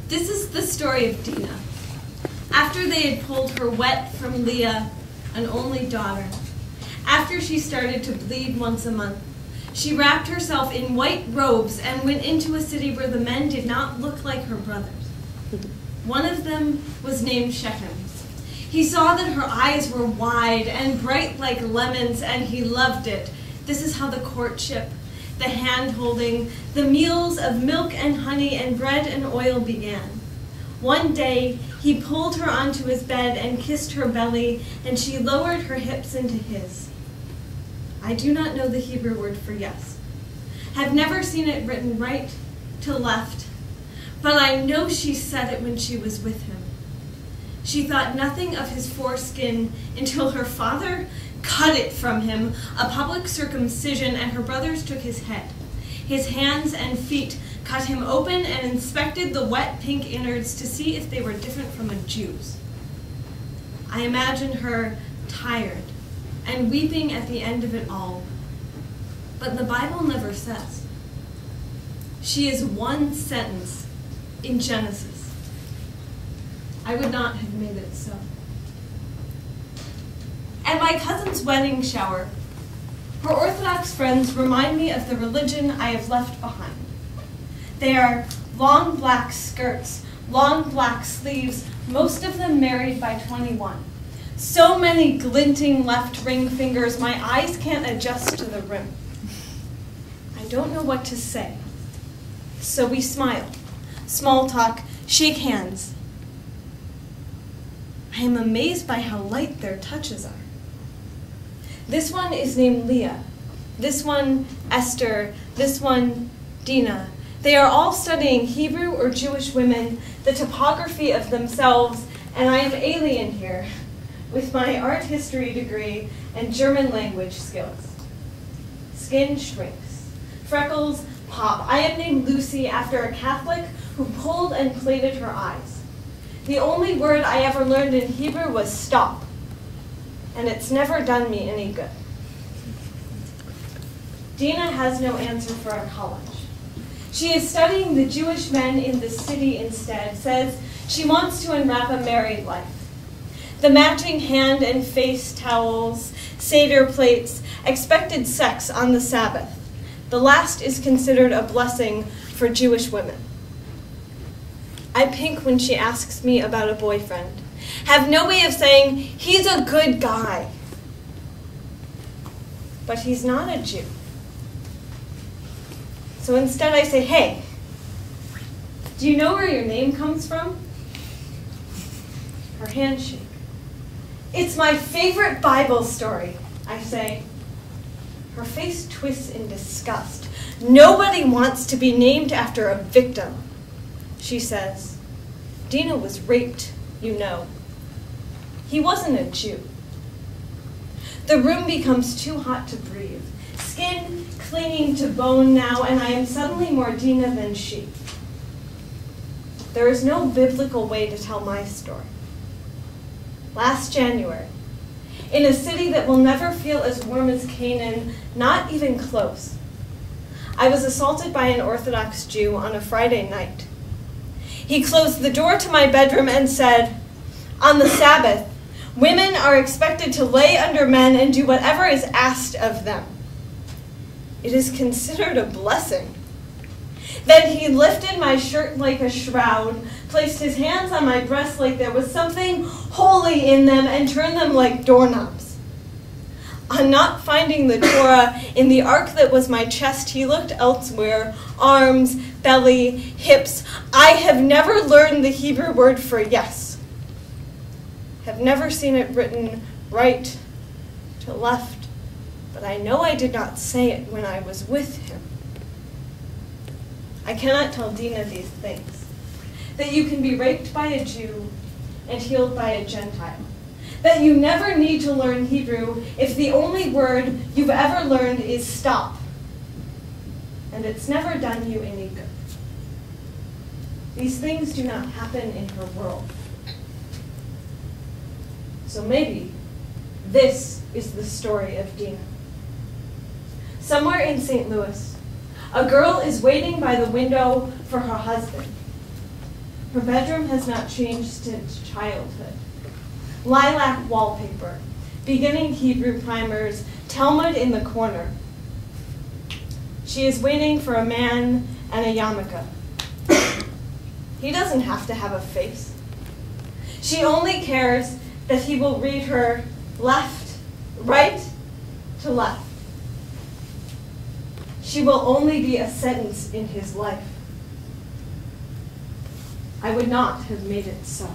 This is the story of Dinah. After they had pulled her wet from Leah, an only daughter, after she started to bleed once a month, she wrapped herself in white robes and went into a city where the men did not look like her brothers. One of them was named Shechem. He saw that her eyes were wide and bright like lemons, and he loved it. This is how the courtship, the hand-holding, the meals of milk and honey and bread and oil began. One day, he pulled her onto his bed and kissed her belly, and she lowered her hips into his. I do not know the Hebrew word for yes. Have never seen it written right to left, but I know she said it when she was with him. She thought nothing of his foreskin until her father cut it from him, a public circumcision, and her brothers took his head. His hands and feet cut him open and inspected the wet pink innards to see if they were different from a Jew's. I imagine her tired and weeping at the end of it all. But the Bible never says. She is one sentence in Genesis. I would not have made it so. At my cousin's wedding shower, her Orthodox friends remind me of the religion I have left behind. They are long black skirts, long black sleeves, most of them married by 21. So many glinting left ring fingers, my eyes can't adjust to the rim. I don't know what to say. So we smile, small talk, shake hands. I am amazed by how light their touches are. This one is named Leah, this one Esther, this one Dinah. They are all studying Hebrew or Jewish women, the topography of themselves, and I am alien here with my art history degree and German language skills. Skin shrinks, freckles pop. I am named Lucy after a Catholic who pulled and plaited her eyes. The only word I ever learned in Hebrew was stop, and it's never done me any good. Dinah has no answer for a college. She is studying the Jewish men in the city instead, says she wants to unwrap a married life. The matching hand and face towels, Seder plates, expected sex on the Sabbath. The last is considered a blessing for Jewish women. I pink when she asks me about a boyfriend. Have no way of saying, he's a good guy. But he's not a Jew. So instead I say, hey, do you know where your name comes from? Her handshake. It's my favorite Bible story, I say. Her face twists in disgust. Nobody wants to be named after a victim, she says. Dinah was raped, you know. He wasn't a Jew. The room becomes too hot to breathe. Skin clinging to bone now, and I am suddenly more Dinah than she. There is no biblical way to tell my story. Last January, in a city that will never feel as warm as Canaan, not even close, I was assaulted by an Orthodox Jew on a Friday night. He closed the door to my bedroom and said, on the Sabbath, women are expected to lay under men and do whatever is asked of them. It is considered a blessing. Then he lifted my shirt like a shroud, placed his hands on my breasts like there was something holy in them, and turned them like doorknobs. On not finding the Torah in the ark that was my chest, he looked elsewhere, arms, belly, hips. I have never learned the Hebrew word for yes. Have never seen it written right to left, but I know I did not say it when I was with him. I cannot tell Dinah these things, that you can be raped by a Jew and healed by a Gentile, that you never need to learn Hebrew if the only word you've ever learned is stop, and it's never done you any good. These things do not happen in her world. So maybe this is the story of Dinah. Somewhere in St. Louis, a girl is waiting by the window for her husband. Her bedroom has not changed since childhood. Lilac wallpaper, beginning Hebrew primers, Talmud in the corner. She is waiting for a man and a yarmulke. He doesn't have to have a face. She only cares that he will read her right to left. She will only be a sentence in his life. I would not have made it so.